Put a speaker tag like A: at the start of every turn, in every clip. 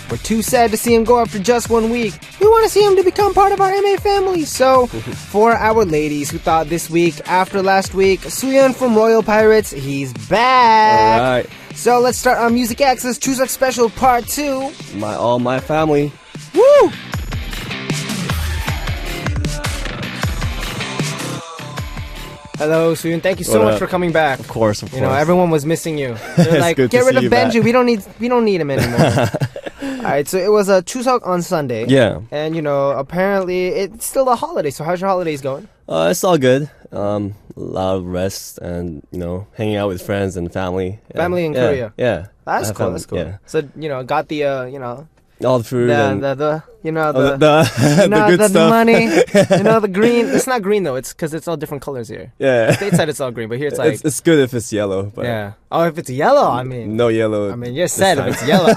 A: We're too sad to see him go after just 1 week. We want to see him to become part of our MA family. So, for our ladies who thought this week after last week, Sooyoon from Royal Pirates, he's back.
B: All right.
A: So let's start our Music Access Chuseok Special Part 2.
B: All my family.
A: Woo! Hello, Sooyoon. Thank you so much for coming back.
B: Of course.
A: You know, everyone was missing you. They're like,
B: good
A: get
B: to
A: rid
B: see
A: of
B: you
A: Benji.
B: back.
A: We don't need him anymore. All right, so it was a Chuseok on Sunday.
B: Yeah.
A: And you know, apparently it's still a holiday. So how's your holidays going?
B: It's all good. A lot of rest and, you know, hanging out with friends and family. Yeah.
A: Family in Korea.
B: Yeah.
A: That's cool. That's cool.
B: Yeah.
A: So you know, got the you know.
B: All the food and
A: the
B: the good stuff.
A: money, you know, the green. It's not green though. It's because it's all different colors here.
B: Yeah.
A: Stateside it's all green, but here it's like
B: it's good if it's yellow. But
A: yeah. Oh, if it's yellow, I mean.
B: No yellow.
A: I mean, you said if it's yellow.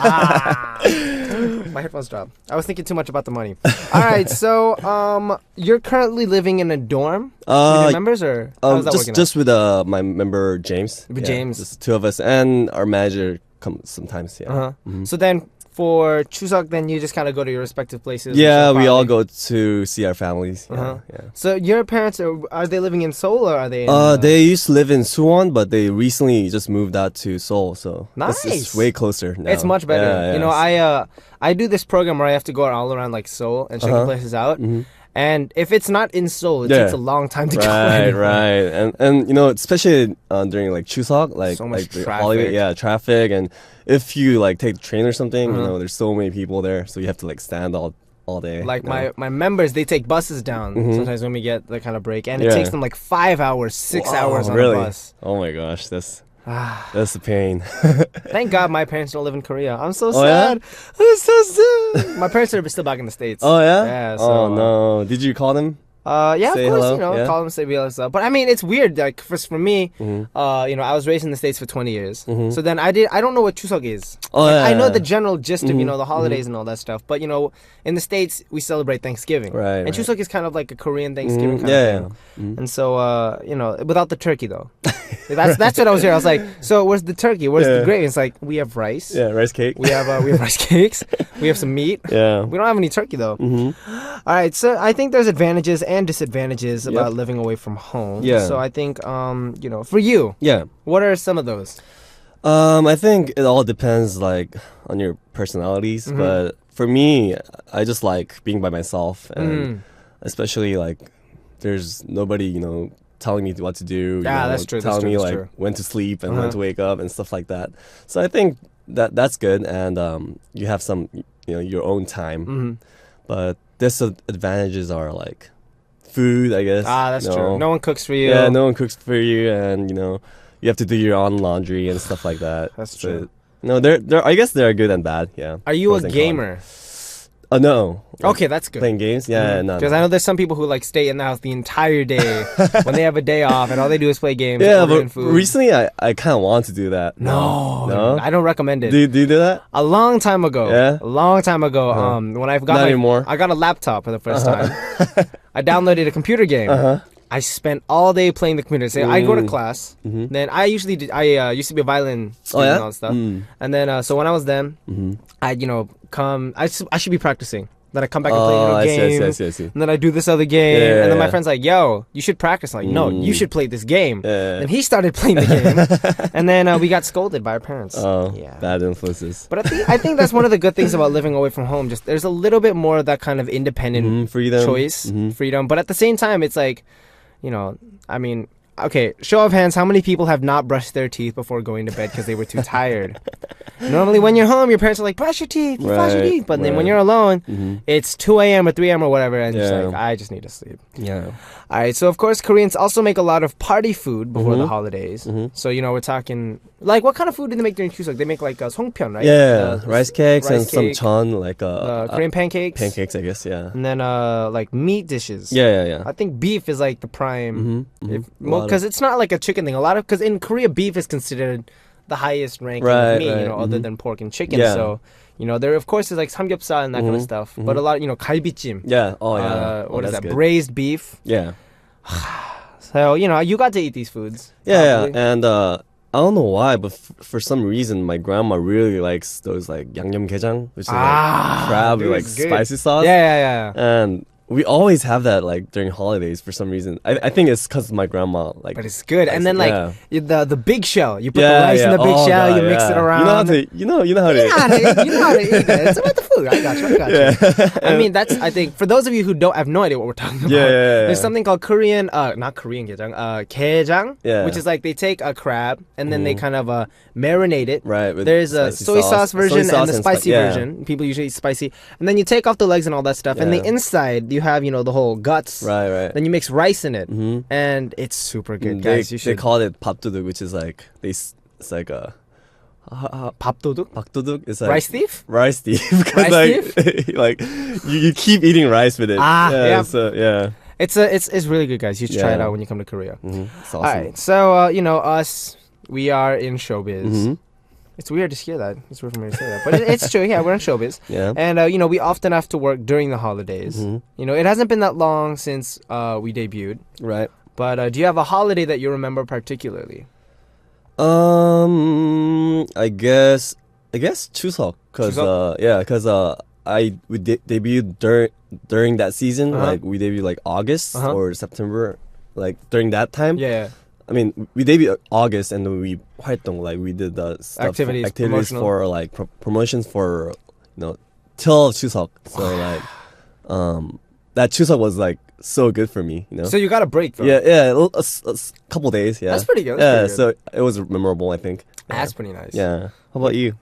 A: My headphones dropped. I was thinking too much about the money. All right, so you're currently living in a dorm with your members, or how's that working?
B: Just with my member James.
A: With James,
B: just two of us, and our manager comes sometimes. Yeah.
A: Mm-hmm. So then. For Chuseok, then you just kind of go to your respective places.
B: Yeah, we all go to see our families. Yeah.
A: So your parents are they living in Seoul or are they?
B: They used to live in Suwon, but they recently just moved out to Seoul. So
A: nice.
B: It's way closer now.
A: It's much better.
B: Yeah,
A: you know, I do this program where I have to go all around like Seoul and check the places out. Mm-hmm. And if it's not in Seoul, it takes a long time to go.
B: Right. And you know, especially during like Chuseok, like
A: so much
B: like the
A: traffic.
B: holiday, traffic, and if you like take the train or something, you know, there's so many people there, so you have to like stand all day.
A: Like my members, they take buses down sometimes when we get the kind of break, and it takes them like 5 hours, 6 hours on the bus.
B: Oh my gosh, that's the pain.
A: Thank God my parents don't live in Korea. I'm so sad. Yeah? I'm so sad. My parents are still back in the States.
B: Oh yeah?
A: Yeah. So,
B: oh no. Did you call them?
A: Yeah,
B: say
A: of course,
B: hello?
A: You know, call them, say hello. But I mean, it's weird. Like for me, you know, I was raised in the States for 20 years. So then I don't know what Chuseok is. I know the general gist of, you know, the holidays and all that stuff. But, you know, in the States, we celebrate Thanksgiving.
B: Right.
A: And Chuseok is kind of like a Korean Thanksgiving kind of thing. And so, you know, without the turkey, though. That's what I was here. I was like, so where's the turkey? Where's the gravy? It's like, we have rice.
B: Yeah, rice cake.
A: We have rice cakes. We have some meat.
B: Yeah.
A: We don't have any turkey, though. All right, so I think there's advantages and disadvantages about living away from home. Yeah. So I think, you know, for you, what are some of those?
B: I think it all depends, like, on your personalities. But for me, I just like being by myself, and especially like, there's nobody, you know, telling me what to do.
A: That's true.
B: Telling me like when to sleep and when to wake up and stuff like that. So I think that's good, and you have some, you know, your own time. But disadvantages are like food, I guess.
A: That's true. No one cooks for you.
B: Yeah, no one cooks for you, and you know, you have to do your own laundry and stuff like that.
A: That's true.
B: No, I guess they're good and bad. Yeah.
A: Are you a gamer?
B: No.
A: Okay, that's good.
B: Playing games? Yeah, no.
A: Because I know there's some people who like stay in the house the entire day when they have a day off and all they do is play games.
B: Yeah, but
A: food.
B: recently I kind of want to do that.
A: No, I don't recommend it.
B: Do you do that?
A: A long time ago.
B: Yeah.
A: A long time ago. When I got I got a laptop for the first time. I downloaded a computer game. I spent all day playing the computer. So I go to class. Then I used to be a violin student and all that stuff. And then so when I was then, I come. I should be practicing. Then I come back and play a game. I see. And then I do this other game. And then my friend's like, yo, you should practice. I'm like, no, you should play this game. And he started playing the game. And then we got scolded by our parents.
B: Oh, bad influences.
A: But I think that's one of the good things about living away from home. Just there's a little bit more of that kind of independent choice, freedom. But at the same time, it's like, you know, I mean, okay, show of hands, how many people have not brushed their teeth before going to bed because they were too tired? Normally, when you're home, your parents are like, brush your teeth, brush your teeth. But then when you're alone, it's 2 a.m. or 3 a.m. or whatever, and you're just like, I just need to sleep.
B: Yeah.
A: All right, so of course, Koreans also make a lot of party food before the holidays. So, you know, we're talking, like, what kind of food do they make during Chuseok? They make, like, songpyeon, right?
B: Yeah, rice cakes and some chon, like...
A: Korean pancakes.
B: Pancakes, I guess, yeah.
A: And then, like, meat dishes.
B: Yeah.
A: I think beef is, like, the prime... Because it's not like a chicken thing. Because in Korea, beef is considered the highest ranking of meat, you know, other than pork and chicken. So, you know, there of course is like samgyeopsal and that kind of stuff. But a lot, you know, galbichim.
B: Yeah. Oh yeah.
A: What is that?
B: Good.
A: Braised beef.
B: Yeah.
A: So, you know, you got to eat these foods.
B: Yeah. And I don't know why, but for some reason, my grandma really likes those like 양념게장, which is like crab with like spicy sauce.
A: Yeah.
B: And we always have that like during holidays for some reason. I think it's because my grandma like.
A: But it's good. And then like the big shell, you put the rice in the big shell,
B: God,
A: you mix it around.
B: You know how to.
A: You know how to eat it. It's about the food. I got you. I mean, that's, I think, for those of you who don't have no idea what we're talking about. There's something called Korean, not Korean gejang, which is like they take a crab and then they kind of marinate it.
B: Right.
A: There's a soy sauce version and the spicy version. People usually eat spicy, and then you take off the legs and all that stuff, and the inside you have, you know, the whole guts.
B: Right.
A: Then you mix rice in it, and it's super good, guys.
B: They call it 밥도둑, which is like it's like a
A: 밥도둑?
B: 밥도둑 is like
A: rice thief.
B: Rice thief.
A: Rice
B: thief. Like you keep eating rice with it. So, yeah.
A: It's really good, guys. You should try it out when you come to Korea.
B: It's awesome.
A: All right, so you know us, we are in showbiz. It's weird to hear that. It's weird for me to say that, but it's true. Yeah, we're in showbiz.
B: Yeah.
A: And you know, we often have to work during the holidays. You know, it hasn't been that long since we debuted.
B: Right.
A: But do you have a holiday that you remember particularly?
B: I guess 추석, cause we debuted during that season. Like we debuted like August or September, like during that time.
A: Yeah.
B: I mean, we debuted August and then we 활동, like we did the stuff, activities for like promotions for, you know, till 추석. So like that 추석 was like so good for me, you know.
A: So you got a break though.
B: Yeah, a couple days. Yeah,
A: that's pretty good.
B: So it was memorable, I think.
A: That's pretty nice.
B: Yeah. How about you?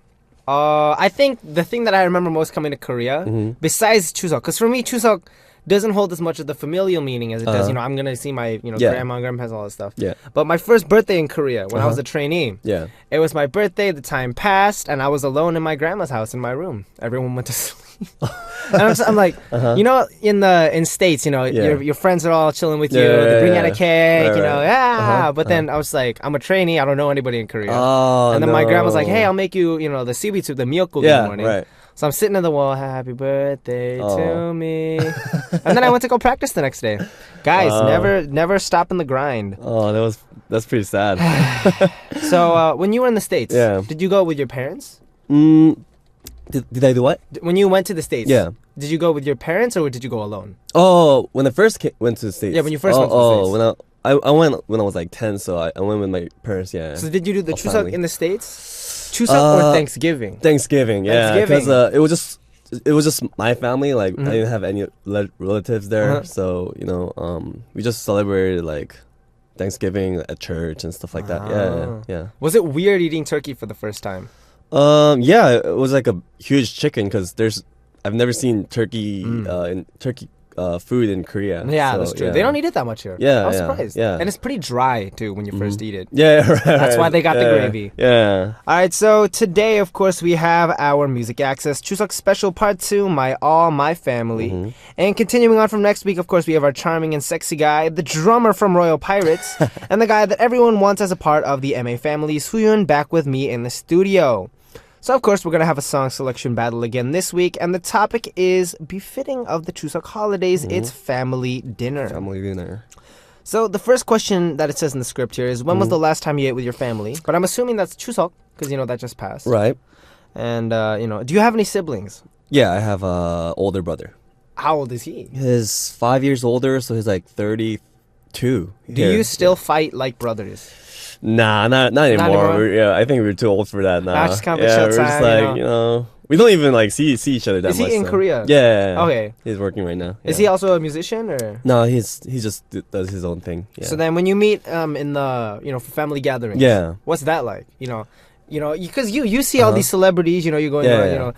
A: I think the thing that I remember most coming to Korea, besides 추석, because for me 추석 doesn't hold as much of the familial meaning as it does. You know, I'm gonna see my grandma and grandpa's, all that stuff.
B: Yeah.
A: But my first birthday in Korea, when I was a trainee, it was my birthday. The time passed, and I was alone in my grandma's house in my room. Everyone went to sleep. And I'm like, you know, in States, you know, your friends are all chilling with you. They bring out a cake, you know, But then I was like, I'm a trainee. I don't know anybody in Korea. And then my grandma's like, hey, I'll make you, you know, the seaweed soup, the miyeokguk in the morning.
B: Right.
A: So I'm sitting on the wall, happy birthday to me. And then I went to go practice the next day. Guys, never stop in the grind.
B: Oh, that's pretty sad.
A: So when you were in the States, did you go with your parents?
B: Did I do what?
A: When you went to the States, did you go with your parents or did you go alone?
B: Oh, when I first went to the States.
A: Yeah, when you first went to the States.
B: I went when I was like 10, so I went with my parents,
A: So did you do the Chuseok in the States? Chuseok or Thanksgiving?
B: Thanksgiving, yeah. Because it was just my family. Like I didn't have any relatives there, so you know, we just celebrated like Thanksgiving at church and stuff like that. Yeah.
A: Was it weird eating turkey for the first time?
B: Yeah, it was like a huge chicken because I've never seen turkey food in Korea.
A: Yeah, so, that's true. They don't eat it that much here. I was surprised. Yeah, and it's pretty dry too when you first eat it.
B: Yeah, right.
A: That's why they got the gravy.
B: Yeah.
A: All right, so today, of course, we have our Music Access Chuseok Special Part 2, My All, My Family. And continuing on from next week, of course, we have our charming and sexy guy, the drummer from Royal Pirates, and the guy that everyone wants as a part of the MA family, Sooyoon, back with me in the studio. So, of course, we're going to have a song selection battle again this week, and the topic is befitting of the Chuseok holidays. It's family dinner.
B: Family dinner.
A: So, the first question that it says in the script here is, when was the last time you ate with your family? But I'm assuming that's Chuseok, because, you know, that just passed.
B: Right.
A: And, you know, do you have any siblings?
B: Yeah, I have an older brother.
A: How old is he?
B: He's 5 years older, so he's like 32.
A: Do you still fight like brothers?
B: Nah, not anymore. I think we're too old for that now.
A: Just
B: we're just like, you know, we don't even like see each other that much.
A: Is he in Korea?
B: Yeah.
A: Okay.
B: He's working right now.
A: Is he also a musician or?
B: No, he just does his own thing. Yeah.
A: So then, when you meet in the for family gatherings, what's that like? You know, because you see all these celebrities. You know, you're going around.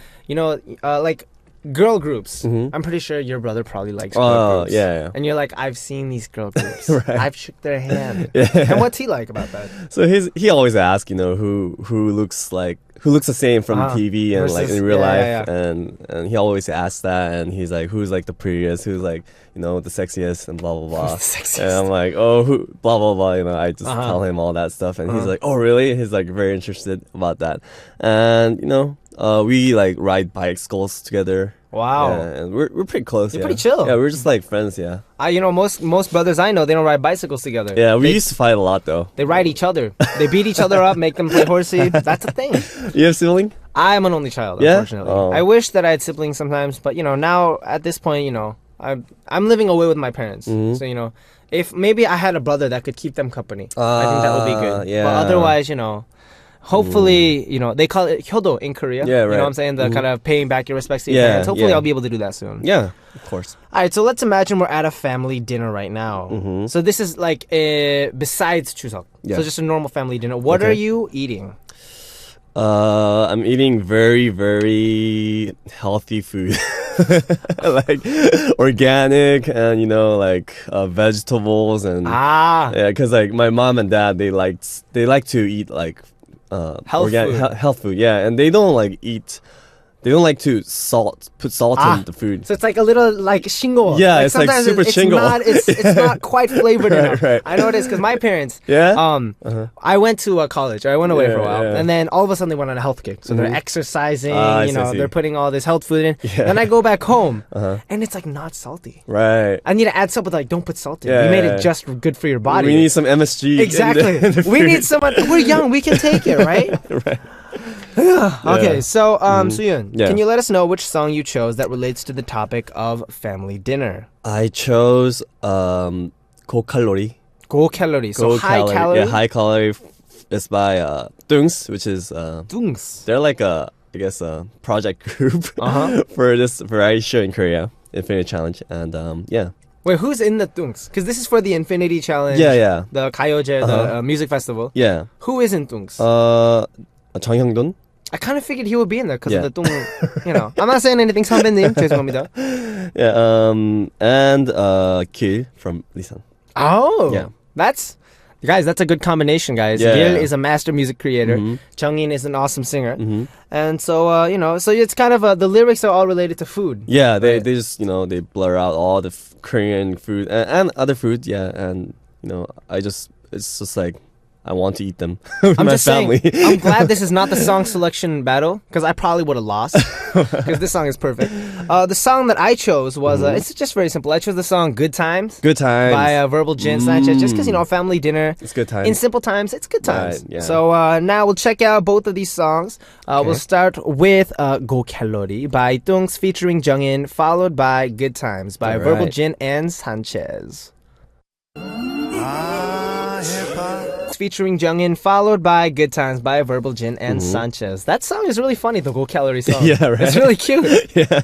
A: Like girl groups. I'm pretty sure your brother probably likes girl groups. Yeah. And you're like, I've seen these girl groups. Right. I've shook their hand. And what's he like about that?
B: So he always asks, you know, who looks the same from TV and like in real life, and he always asks that, and he's like, who's like the prettiest, who's like, you know, the sexiest, and blah blah blah. And I'm like, oh, who, blah blah blah. You know, I just tell him all that stuff, and he's like, oh really? He's like very interested about that, and you know, We like ride bicycles together.
A: Wow.
B: Yeah, and we're pretty close.
A: You're pretty chill.
B: Yeah, we're just like friends. Yeah.
A: Most brothers I know, they don't ride bicycles together.
B: Yeah, we used to fight a lot though.
A: They ride each other. They beat each other up, make them play horsey. That's a thing.
B: You have sibling?
A: I'm an only child, unfortunately. Oh. I wish that I had siblings sometimes, but now at this point, I'm living away with my parents. Mm-hmm. So if maybe I had a brother that could keep them company, I think that would be good.
B: Yeah.
A: But otherwise, hopefully, they call it hyodo in Korea.
B: Yeah, right.
A: You know what I'm saying? The kind of paying back your respects to your parents. Hopefully, I'll be able to do that soon.
B: Yeah, of course.
A: All right, so let's imagine we're at a family dinner right now. Mm-hmm. So this is like besides Chuseok. Yeah. So just a normal family dinner. What are you eating?
B: I'm eating very, very healthy food. Like organic and like vegetables and because like my mom and dad they like to eat like health food, and they don't like to put salt in the food.
A: So it's like a little like shingo.
B: Yeah, like it's like super shingo.
A: It's not quite flavored enough.
B: Right.
A: I know it is because my parents.
B: Yeah.
A: I went to college. I went away for a while, and then all of a sudden they went on a health kick. So they're exercising. They're putting all this health food in. Yeah. Then I go back home, and it's like not salty.
B: Right.
A: I need to add salt, but like don't put salt in. You made it just good for your body.
B: We need some MSG.
A: Exactly.
B: In the
A: we need someone. We're young. We can take it, right?
B: Right.
A: Okay, so Sooyoon, can you let us know which song you chose that relates to the topic of family dinner?
B: I chose 고칼로리.
A: 고칼로리. So high calorie.
B: Yeah, high calorie is by Dungs, which is
A: Dungs.
B: They're like a project group for this variety show in Korea, Infinity Challenge, and yeah.
A: Wait, who's in the Dungs? Because this is for the Infinity Challenge.
B: Yeah.
A: The 가요제, the music festival.
B: Yeah.
A: Who is in Dungs?
B: 정형돈.
A: I kind of figured he would be in there because of the tung, I'm not saying anything, 선배님. 죄송합니다.
B: Yeah, and Gil from Lisan.
A: Oh.
B: Yeah.
A: That's a good combination, guys.
B: Yeah.
A: Gil is a master music creator. Jungin is an awesome singer. And so, so it's kind of, the lyrics are all related to food.
B: Yeah, they just, they blur out all the Korean food and other food, and, it's just like, I want to eat them with my family.
A: Saying, I'm glad this is not the song selection battle because I probably would have lost because this song is perfect. The song that I chose was it's just very simple. I chose the song "Good Times."
B: Good Times
A: by Verbal Jin Sanchez. Just because family dinner.
B: It's good times.
A: In simple times, it's good times.
B: Right, yeah.
A: So now we'll check out both of these songs. We'll start with "고칼로리" by Dungs featuring Jungin, followed by "Good Times" by Verbal Jin and Sanchez. Featuring Jungin, followed by Good Times by Verbal Jin and Sanchez. That song is really funny, the Go-Calorie song.
B: Yeah, right.
A: It's really cute.
B: Yeah.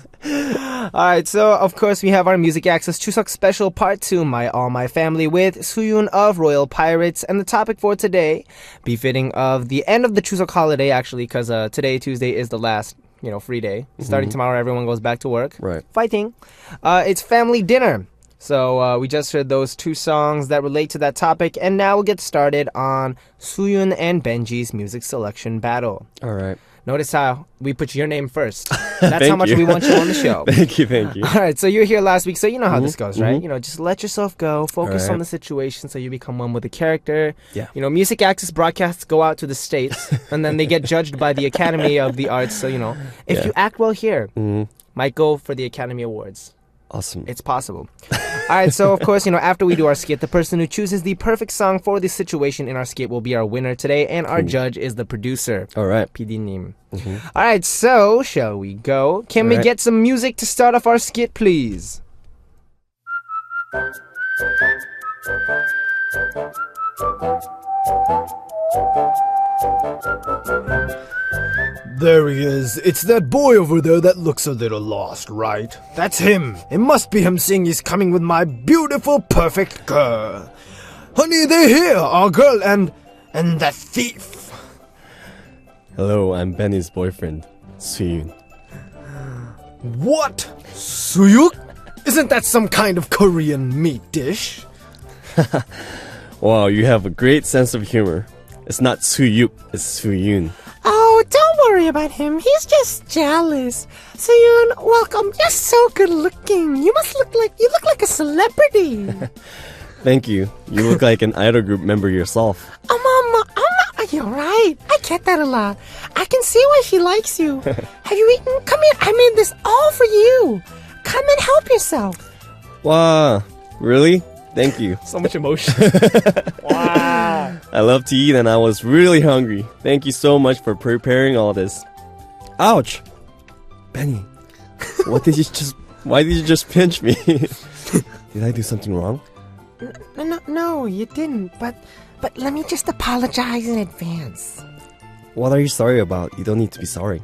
A: All right, so of course we have our Music Access Chuseok Special Part 2, All My Family with Sooyoon of Royal Pirates. And the topic for today, befitting of the end of the Chuseok holiday, actually, because today, Tuesday, is the last free day. Starting tomorrow, everyone goes back to work.
B: Right.
A: Fighting. It's family dinner. So we just heard those two songs that relate to that topic, and now we'll get started on Sooyoon and Benji's music selection battle.
B: All right.
A: Notice how we put your name first. That's how much we want you on the show.
B: Thank you.
A: All right, so you were here last week, so you know how this goes, right? Just let yourself go, focus on the situation so you become one with the character.
B: Yeah.
A: Music Access broadcasts go out to the States, and then they get judged by the Academy of the Arts. So, if you act well here, might go for the Academy Awards.
B: Awesome.
A: It's possible. All right, so of course, after we do our skit, the person who chooses the perfect song for the situation in our skit will be our winner today, and our judge is the producer.
B: All right.
A: PD-님. All right, so shall we go? Can we get some music to start off our skit, please?
C: There he is. It's that boy over there that looks a little lost, right? That's him. It must be him saying he's coming with my beautiful, perfect girl. Honey, they're here, our girl and that thief.
B: Hello, I'm Benny's boyfriend, Sooyoon.
C: What? Sooyoon? Isn't that some kind of Korean meat dish?
B: Wow, you have a great sense of humor. It's not Sooyoon, it's Sooyoon.
D: Oh, don't worry about him. He's just jealous. Sooyoon, welcome. You're so good looking. You look like a celebrity.
B: Thank you. You look like an idol group member yourself.
D: You're right. I get that a lot. I can see why she likes you. Have you eaten? Come here, I made this all for you. Come and help yourself.
B: Wow, really? Thank you.
A: So much emotion. Wow.
B: I love to eat and I was really hungry. Thank you so much for preparing all this. Ouch! Benny, why did you just pinch me? Did I do something wrong?
D: No, you didn't. But let me just apologize in advance.
B: What are you sorry about? You don't need to be sorry.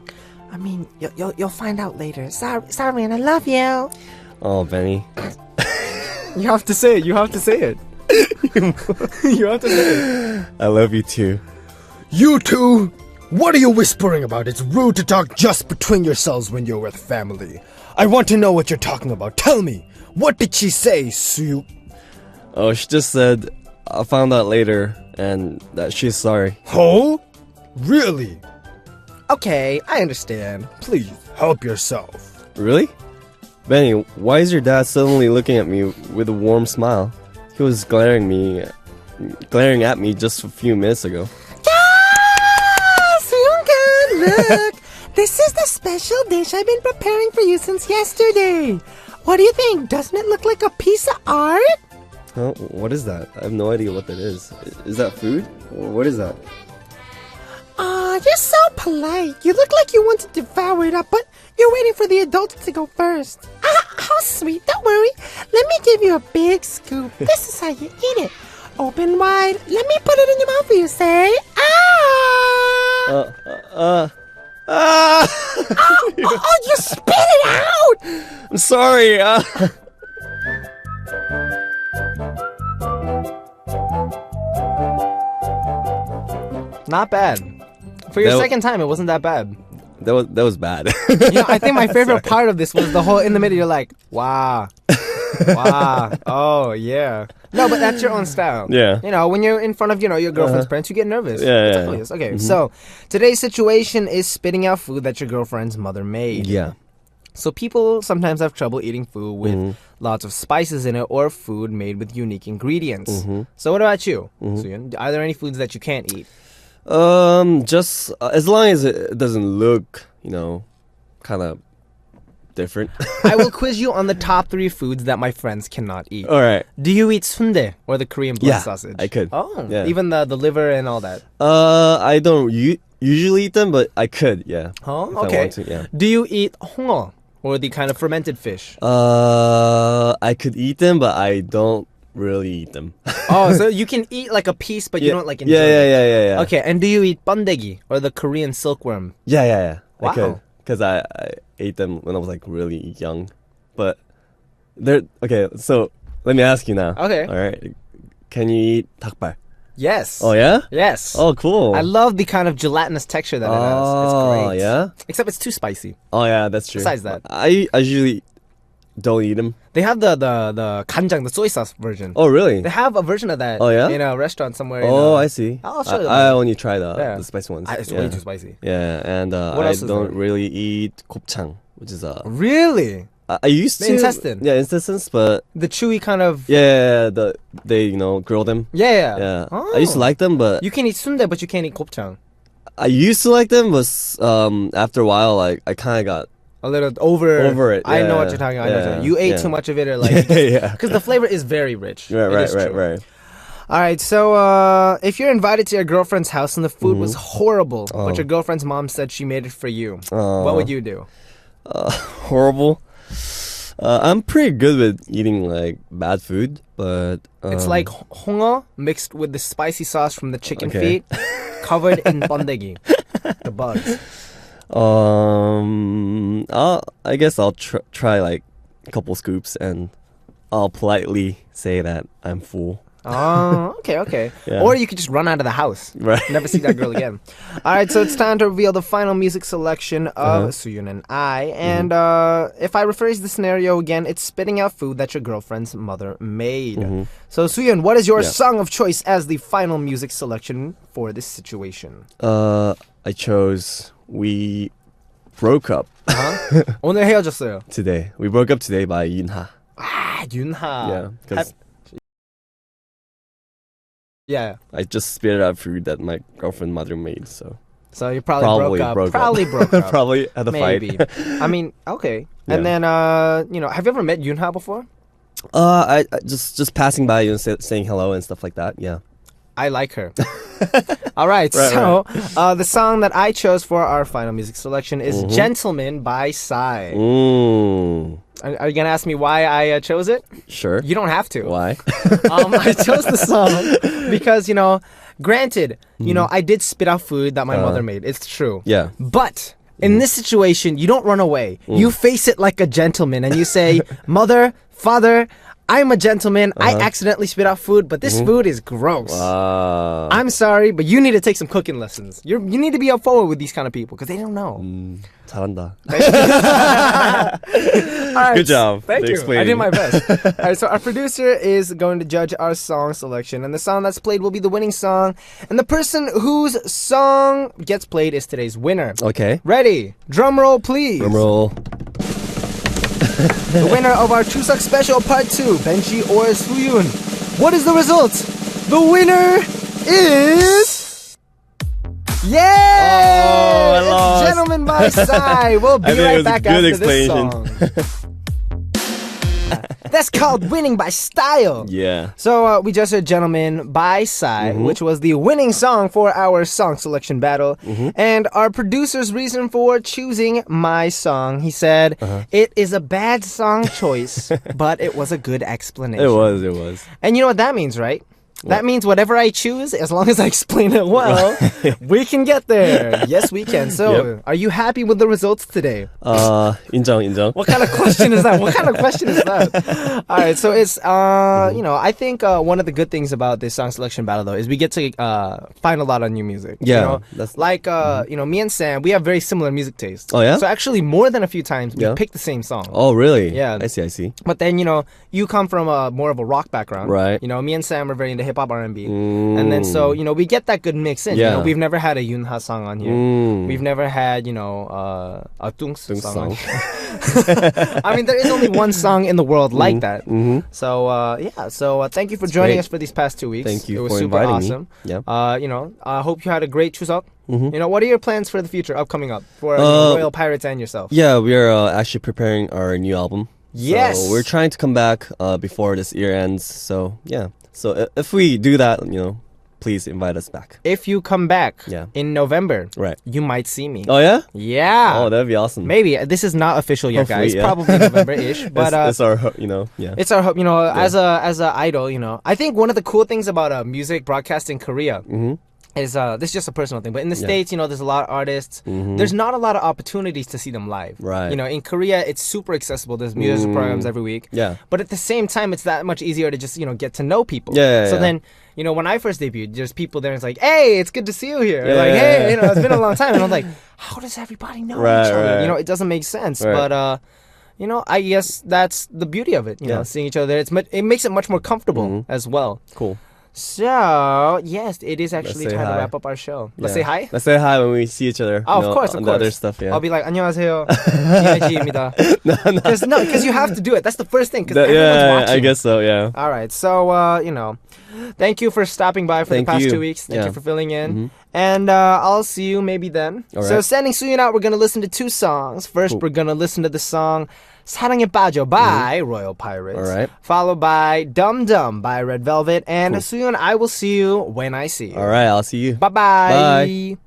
D: I mean, you'll find out later. Sorry, and I love you.
B: Oh, Benny.
A: You have to say it. You have to say it. You have to say it.
B: I love you too.
C: You two? What are you whispering about? It's rude to talk just between yourselves when you're with family. I want to know what you're talking about. Tell me. What did she say, Sooyoon?
B: Oh, she just said, I found out later, and that she's sorry.
C: Oh? Really?
A: Okay, I understand.
C: Please, help yourself.
B: Really? Benny, why is your dad suddenly looking at me with a warm smile? He was glaring at me just a few minutes ago.
D: Sooyoon, look! This is the special dish I've been preparing for you since yesterday. What do you think? Doesn't it look like a piece of art?
B: Oh, what is that? I have no idea what that is. Is that food? What is that?
D: You're so polite. You look like you want to devour it up, but you're waiting for the adults to go first. How sweet. Don't worry. Let me give you a big scoop. This is how you eat it. Open wide. Let me put it in your mouth for you. Say, you spit it out!
B: I'm sorry.
A: Not bad. For your second time, it wasn't that bad.
B: That was bad.
A: I think my favorite part of this was the whole in the middle. You're like, wow, wow, oh yeah. No, but that's your own style.
B: Yeah.
A: When you're in front of your girlfriend's parents, you get nervous.
B: Yeah.
A: It's obvious. Okay, so today's situation is spitting out food that your girlfriend's mother made.
B: Yeah.
A: So people sometimes have trouble eating food with lots of spices in it or food made with unique ingredients. So what about you? Sooyoon? Are there any foods that you can't eat?
B: Just as long as it doesn't look, kind of different.
A: I will quiz you on the top 3 foods that my friends cannot eat.
B: All right.
A: Do you eat sundae or the Korean blood sausage?
B: I could.
A: Oh,
B: yeah.
A: Even the liver and all that.
B: I don't usually eat them, but I could. Yeah.
A: Oh,
B: if
A: okay.
B: I want to, yeah.
A: Do you eat hongo or the kind of fermented fish?
B: I could eat them, but I don't really eat them.
A: Oh, so you can eat like a piece, but you don't like enjoy it.
B: Yeah.
A: Okay, and do you eat bandegi or the Korean silkworm?
B: Yeah.
A: Wow.
B: I could, because I ate them when I was like really young, but they're okay. So let me ask you now.
A: Okay.
B: All right. Can you eat 닭발?
A: Yes.
B: Oh yeah.
A: Yes.
B: Oh cool.
A: I love the kind of gelatinous texture that it has. It's
B: Oh
A: great.
B: yeah.
A: Except it's too spicy.
B: Oh yeah, that's true.
A: Besides that,
B: I usually don't eat them.
A: they have the kanjang, the soy sauce version.
B: Oh really?
A: They have a version of that.
B: Oh, yeah?
A: In a restaurant somewhere.
B: Oh, I see.
A: I'll show you.
B: I only try the
A: Yeah.
B: spicy ones.
A: It's
B: yeah.
A: way too spicy.
B: Yeah, and
A: What
B: I
A: else is
B: don't
A: there?
B: really eat 곱창, which is
A: Really?
B: I used
A: The
B: to
A: intestine.
B: Yeah, intestines, but
A: The chewy kind of.
B: yeah, they grill them.
A: Yeah.
B: Yeah,
A: Oh.
B: I used to like them, but
A: You can eat sundae, but you can't eat gopchang.
B: I used to like them, but after a while, like I kind of got
A: A little over
B: it.
A: I know
B: yeah,
A: what you're talking about. I know what you're
B: yeah,
A: talking about. You ate
B: yeah.
A: too much of it, or like,
B: yeah.
A: because the flavor is very rich. It
B: Right.
A: is true. All right, so if you're invited to your girlfriend's house and the food was horrible, but your girlfriend's mom said she made it for you, what would you do?
B: Horrible. I'm pretty good with eating like bad food, but
A: It's like hongo mixed with the spicy sauce from the chicken
B: Okay.
A: feet, covered in bandegi, the bugs.
B: I guess I'll try like a couple scoops and I'll politely say that I'm full.
A: Oh, okay.
B: Yeah.
A: Or you could just run out of the house.
B: Right.
A: Never see that girl again. All right, so it's time to reveal the final music selection of Sooyoon and I. And if I rephrase the scenario again, it's spitting out food that your girlfriend's mother made. So Sooyoon, what is your song of choice as the final music selection for this situation?
B: I chose We Broke Up
A: 오늘 헤어졌어요.
B: Today. We Broke Up Today by Yunha.
A: 윤하.
B: Yeah, because
A: Yeah.
B: I just spit out food that my girlfriend mother made. So
A: So you probably broke up. Probably broke up.
B: Probably had a
A: Maybe.
B: fight.
A: I mean, okay. And then, you know, have you ever met Yoonha before?
B: I just passing by you and saying hello and stuff like that. Yeah.
A: I like her. All right, the song that I chose for our final music selection is Gentleman by Psy. Are you going to ask me why I chose it?
B: Sure.
A: You don't have to.
B: Why?
A: I chose the song because, you know, granted, you know, I did spit out food that my mother made. It's true.
B: Yeah.
A: But in this situation, you don't run away. You face it like a gentleman and you say, Mother, Father, I'm a gentleman. I accidentally spit out food, but this food is gross. I'm sorry, but you need to take some cooking lessons. You need to be up forward with these kind of people because they don't know.
B: 잘한다.
A: All right,
B: good job.
A: Thank you. I did my best. All right, so our producer is going to judge our song selection, and the song that's played will be the winning song, and the person whose song gets played is today's winner.
B: Okay.
A: Ready? Drum roll, please.
B: Drum roll.
A: The winner of our Chuseok Special Part 2, Benji or Sooyoon. What is the result? The winner is... Yay!
B: Oh, I lost.
A: Gentleman by Psy. We'll be right back after this song. That's called winning by style.
B: Yeah.
A: So we just heard Gentleman by Psy, which was the winning song for our song selection battle. And our producer's reason for choosing my song, he said, it is a bad song choice, but it was a good explanation.
B: It was.
A: And you know what that means, right? That means whatever I choose, as long as I explain it well, we can get there. Yes, we can. So, are you happy with the results today?
B: 인정.
A: What kind of question is that? All right, so it's, you know, I think one of the good things about this song selection battle, though, is we get to find a lot of new music.
B: Yeah.
A: You know?
B: That's,
A: like, you know, me and Sam, we have very similar music tastes.
B: Oh, yeah?
A: So actually, more than a few times, we picked the same song.
B: Oh, really?
A: Yeah.
B: I see.
A: But then, you know, you come from more of a rock background.
B: Right.
A: You know, me and Sam are very into hip-hop R&B. And then, so, you know, we get that good mix in. You know, we've never had a Yoonha song on here. We've never had, you know, a Tungs song on here. I mean, there is only one song in the world like that. So, yeah. So, thank you for joining us for these past 2 weeks.
B: Thank you
A: it was
B: for
A: super
B: inviting
A: awesome.
B: me. Yeah.
A: You know, I hope you had a great Chuseok. You know, what are your plans for the future, upcoming up, for Royal Pirates and yourself?
B: Yeah, we are actually preparing our new album.
A: Yes.
B: So we're trying to come back before this year ends. So, yeah. So if we do that, you know, please invite us back.
A: If you come back in November,
B: right,
A: you might see me.
B: Oh, yeah?
A: Yeah.
B: Oh, that'd be awesome.
A: Maybe. This is not official yet,
B: Hopefully,
A: guys. Probably November-ish. But
B: it's our hope, you know. Yeah.
A: It's our hope, you know, as a idol, you know. I think one of the cool things about music broadcast in Korea is this is just a personal thing, but in the States, you know, there's a lot of artists. There's not a lot of opportunities to see them live.
B: Right.
A: You know, in Korea, it's super accessible. There's music programs every week.
B: Yeah.
A: But at the same time, it's that much easier to just, you know, get to know people. So then, you know, when I first debuted, there's people there and it's like, hey, it's good to see you here. Like, hey, you know, it's been a long time. And I'm like, how does everybody know each other? You know, it doesn't make sense. But, you know, I guess that's the beauty of it, you know, seeing each other. It makes it much more comfortable as well.
B: Cool.
A: So, yes, it is actually time to wrap up our show. Let's say hi?
B: Let's say hi when we see each other.
A: Oh, of course.
B: The other stuff,
A: I'll be like, 안녕하세요. B.I.G입니다. Because you have to do it. That's the first thing, because everyone's watching.
B: I guess so, yeah.
A: All right, so, you know, thank you for stopping by for the past 2 weeks. Thank you for filling in. And I'll see you maybe then. Right. So, sending Sooyoon out, we're going to listen to 2 songs. First, we're going to listen to the song 사랑에 빠져 by Royal Pirates.
B: All right.
A: Followed by Dum Dum by Red Velvet. And Sooyoon, I will see you when I see you.
B: All right, I'll see you.
A: Bye-bye.
B: Bye.